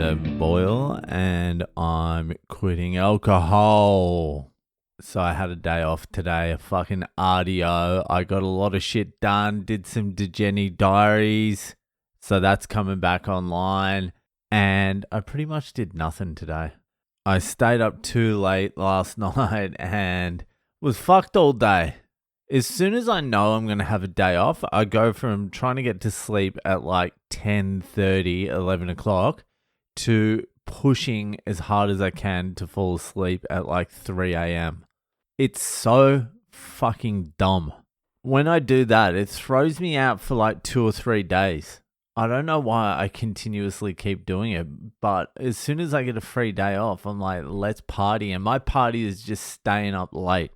name Boyle and I'm quitting alcohol. So I had a day off today, a fucking RDO. I got a lot of shit done, did some Degeni diaries. So that's coming back online. And I pretty much did nothing today. I stayed up too late last night and was fucked all day. As soon as I know I'm going to have a day off, I go from trying to get to sleep at like 10:30, 11 o'clock to pushing as hard as I can to fall asleep at like 3 a.m. It's so fucking dumb. When I do that, it throws me out for like 2 or 3 days. I don't know why I continuously keep doing it, but as soon as I get a free day off, I'm like, let's party. And my party is just staying up late,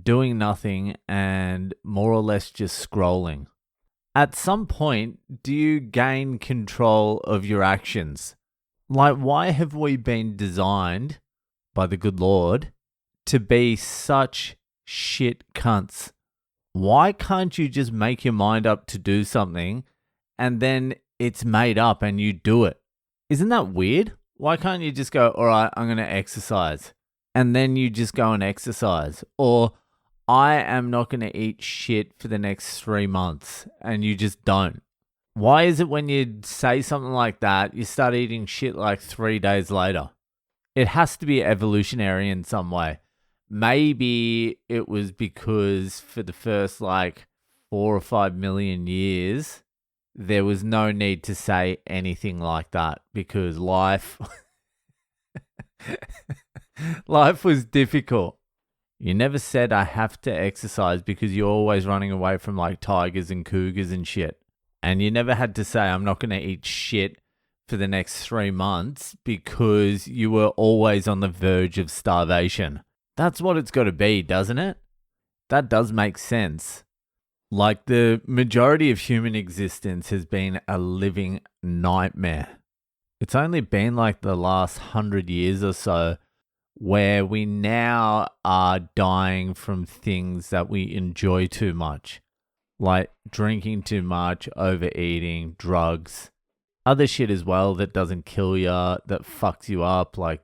doing nothing, and more or less just scrolling. At some point, do you gain control of your actions? Like, why have we been designed by the good Lord to be such shit cunts? Why can't you just make your mind up to do something and then it's made up and you do it? Isn't that weird? Why can't you just go, all right, I'm going to exercise, and then you just go and exercise? Or I am not going to eat shit for the next 3 months, and you just don't. Why is it when you say something like that, you start eating shit like 3 days later? It has to be evolutionary in some way. Maybe it was because for the first like 4 or 5 million years, there was no need to say anything like that because life was difficult. You never said I have to exercise because you're always running away from like tigers and cougars and shit. And you never had to say I'm not going to eat shit for the next 3 months because you were always on the verge of starvation. That's what it's got to be, doesn't it? That does make sense. Like, the majority of human existence has been a living nightmare. It's only been like the last 100 years or so where we now are dying from things that we enjoy too much, like drinking too much, overeating, drugs, other shit as well that doesn't kill you, that fucks you up, like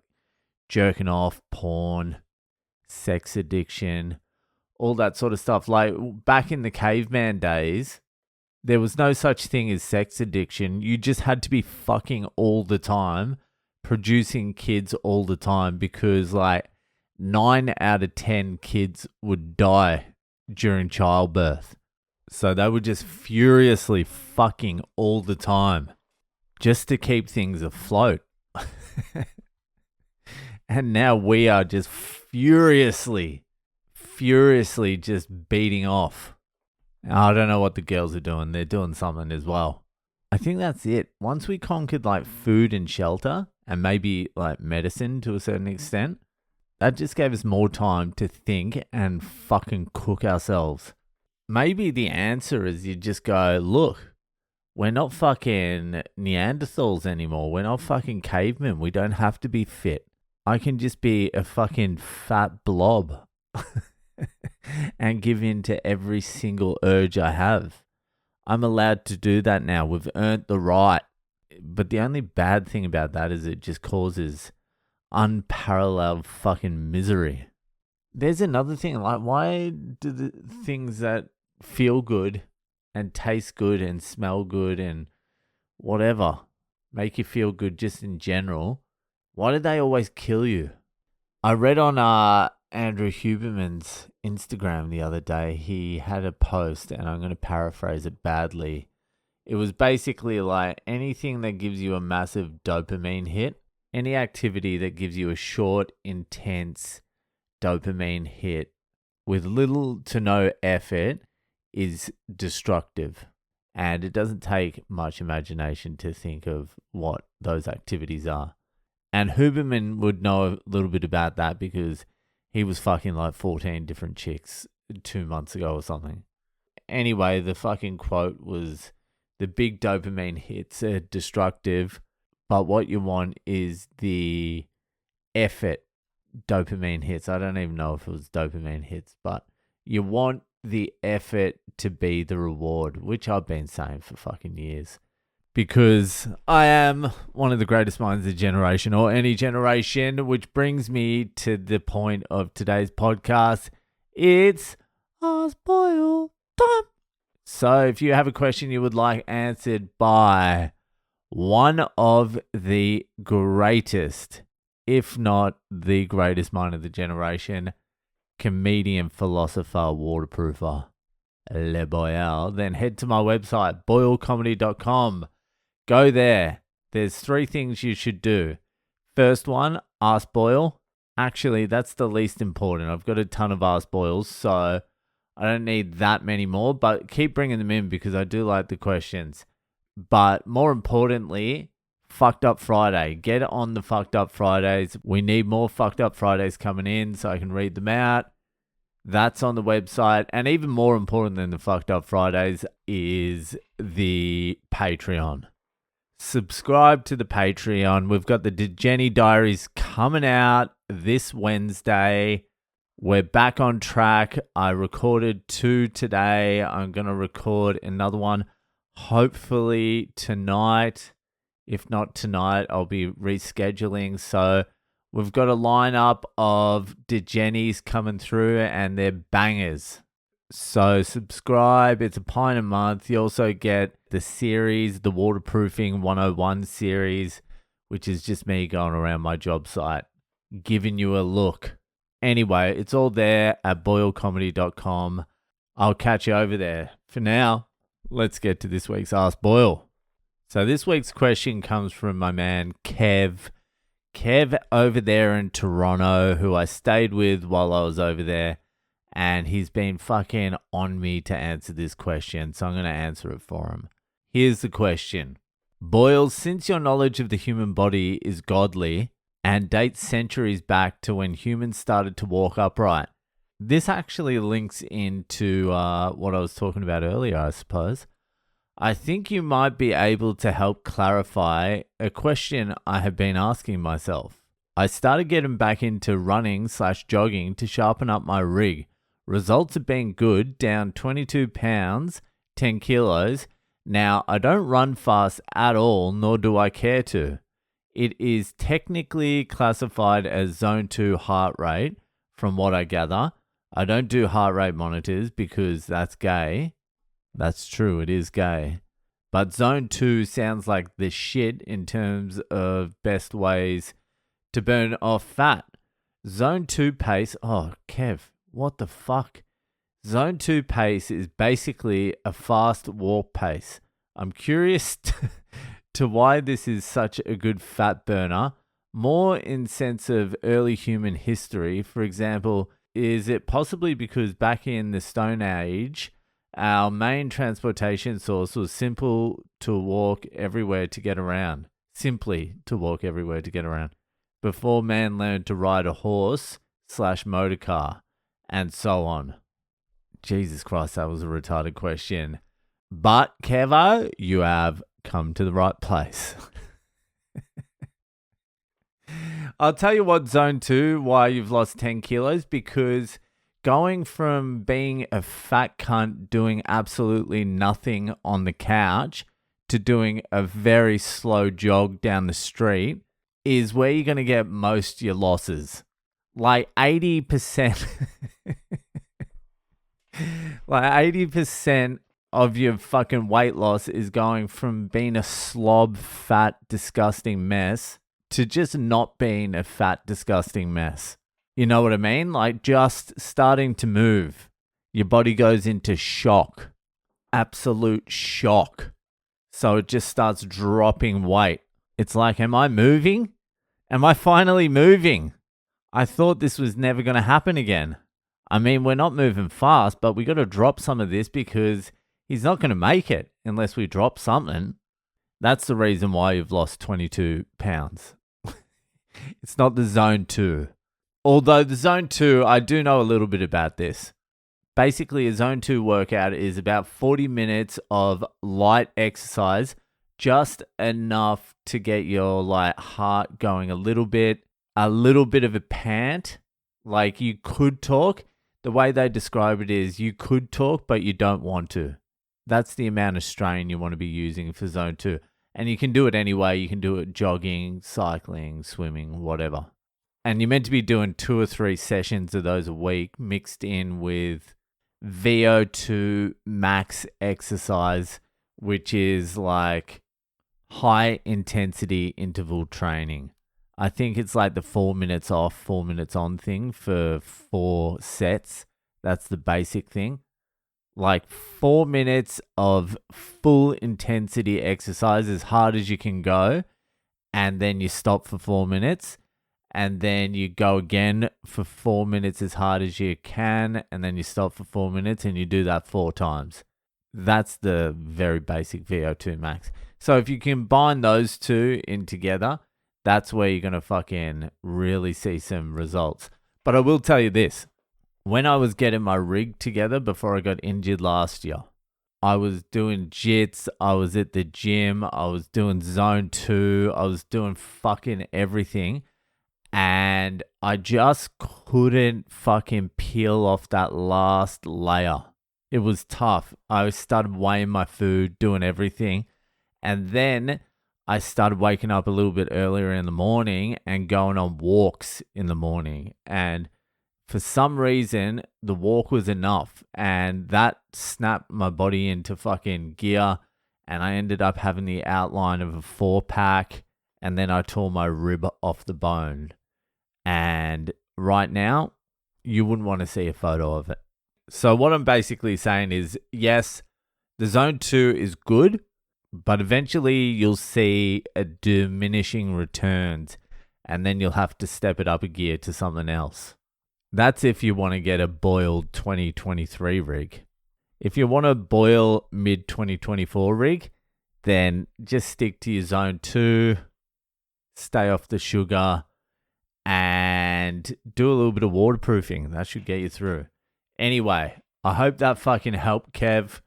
jerking off, porn, sex addiction, all that sort of stuff. Like back in the caveman days, there was no such thing as sex addiction. You just had to be fucking all the time, producing kids all the time, because like 9 out of 10 kids would die during childbirth. So they were just furiously fucking all the time just to keep things afloat. And now we are just furiously just beating off. I don't know what the girls are doing. They're doing something as well. I think that's it. Once we conquered like food and shelter and maybe like medicine to a certain extent, that just gave us more time to think and fucking cook ourselves. Maybe the answer is you just go, look, we're not fucking Neanderthals anymore. We're not fucking cavemen. We don't have to be fit. I can just be a fucking fat blob and give in to every single urge I have. I'm allowed to do that now. We've earned the right. But the only bad thing about that is it just causes unparalleled fucking misery. There's another thing, like, why do the things that feel good and taste good and smell good and whatever make you feel good just in general, why do they always kill you? I read on Andrew Huberman's Instagram the other day, he had a post, and I'm going to paraphrase it badly. It was basically like anything that gives you a massive dopamine hit, any activity that gives you a short, intense dopamine hit with little to no effort is destructive. And it doesn't take much imagination to think of what those activities are. And Huberman would know a little bit about that because he was fucking like 14 different chicks 2 months ago or something. Anyway, the fucking quote was, the big dopamine hits are destructive, but what you want is the effort dopamine hits. I don't even know if it was dopamine hits, but you want the effort to be the reward, which I've been saying for fucking years. because I am one of the greatest minds of the generation or any generation, which brings me to the point of today's podcast. It's Ask Boyle time. So if you have a question you would like answered by one of the greatest, if not the greatest mind of the generation, comedian, philosopher, waterproofer, Le Boyle, then head to my website, boylecomedy.com. Go there. There's 3 things you should do. First one, ask Boyle. Actually, that's the least important. I've got a ton of Ask Boyles, so I don't need that many more, but keep bringing them in because I do like the questions. But more importantly, Fucked Up Friday. Get on the Fucked Up Fridays. We need more Fucked Up Fridays coming in so I can read them out. That's on the website. And even more important than the Fucked Up Fridays is the Patreon. Subscribe to the Patreon. We've got the Jenny Diaries coming out this Wednesday. We're back on track. I recorded 2 today. I'm going to record another one hopefully tonight. If not tonight, I'll be rescheduling. So we've got a lineup of DeGennies coming through and they're bangers. So subscribe. It's £1 a month. You also get the series, the Waterproofing 101 series, which is just me going around my job site, giving you a look. Anyway, it's all there at boylecomedy.com. I'll catch you over there. For now, let's get to this week's Ask Boyle. So this week's question comes from my man Kev. Kev over there in Toronto, who I stayed with while I was over there. And he's been fucking on me to answer this question, so I'm going to answer it for him. Here's the question. Boyle, since your knowledge of the human body is godly and dates centuries back to when humans started to walk upright, this actually links into what I was talking about earlier, I suppose. I think you might be able to help clarify a question I have been asking myself. I started getting back into running/jogging to sharpen up my rig. Results have been good, down 22 pounds, 10 kilos. Now, I don't run fast at all, nor do I care to. It is technically classified as zone 2 heart rate, from what I gather. I don't do heart rate monitors because that's gay. That's true, it is gay. But zone 2 sounds like the shit in terms of best ways to burn off fat. Zone 2 pace, oh, Kev. What the fuck? Zone 2 pace is basically a fast walk pace. I'm curious to why this is such a good fat burner, more in sense of early human history. For example, is it possibly because back in the Stone Age, our main transportation source was simply to walk everywhere to get around, before man learned to ride a horse/motor car. And so on. Jesus Christ, that was a retarded question. But, Kevo, you have come to the right place. I'll tell you what, zone 2, why you've lost 10 kilos, because going from being a fat cunt doing absolutely nothing on the couch to doing a very slow jog down the street is where you're going to get most of your losses. Like 80%, like 80% of your fucking weight loss is going from being a slob, fat, disgusting mess to just not being a fat, disgusting mess. You know what I mean? Like just starting to move. Your body goes into shock, absolute shock. So it just starts dropping weight. It's like, am I moving? Am I finally moving? I thought this was never going to happen again. I mean, we're not moving fast, but we got to drop some of this because he's not going to make it unless we drop something. That's the reason why you've lost 22 pounds. It's not the zone 2. Although the zone 2, I do know a little bit about this. Basically, a zone 2 workout is about 40 minutes of light exercise, just enough to get your heart going a little bit of a pant. Like you could talk. The way they describe it is you could talk, but you don't want to. That's the amount of strain you want to be using for zone 2. And you can do it anyway. You can do it jogging, cycling, swimming, whatever. And you're meant to be doing 2 or 3 sessions of those a week mixed in with VO2 max exercise, which is like high intensity interval training. I think it's like the 4 minutes off, 4 minutes on thing for 4 sets. That's the basic thing. Like 4 minutes of full intensity exercise as hard as you can go. And then you stop for 4 minutes. And then you go again for 4 minutes as hard as you can. And then you stop for 4 minutes and you do that 4 times. That's the very basic VO2 max. So if you combine those two in together, that's where you're going to fucking really see some results. But I will tell you this. When I was getting my rig together before I got injured last year, I was doing jits, I was at the gym, I was doing zone 2, I was doing fucking everything. And I just couldn't fucking peel off that last layer. It was tough. I started weighing my food, doing everything. And then I started waking up a little bit earlier in the morning and going on walks in the morning. And for some reason, the walk was enough. And that snapped my body into fucking gear. And I ended up having the outline of a 4-pack. And then I tore my rib off the bone. And right now, you wouldn't want to see a photo of it. So what I'm basically saying is, yes, the zone 2 is good. But eventually you'll see a diminishing returns and then you'll have to step it up a gear to something else. That's if you want to get a Boyle 2023 rig. If you want a Boyle mid-2024 rig, then just stick to your zone 2, stay off the sugar, and do a little bit of waterproofing. That should get you through. Anyway, I hope that fucking helped, Kev.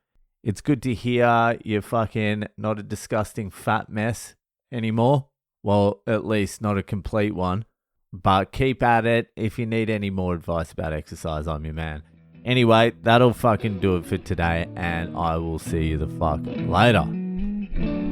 It's good to hear you're fucking not a disgusting fat mess anymore. Well, at least not a complete one. But keep at it. If you need any more advice about exercise, I'm your man. Anyway, that'll fucking do it for today. And I will see you the fuck later.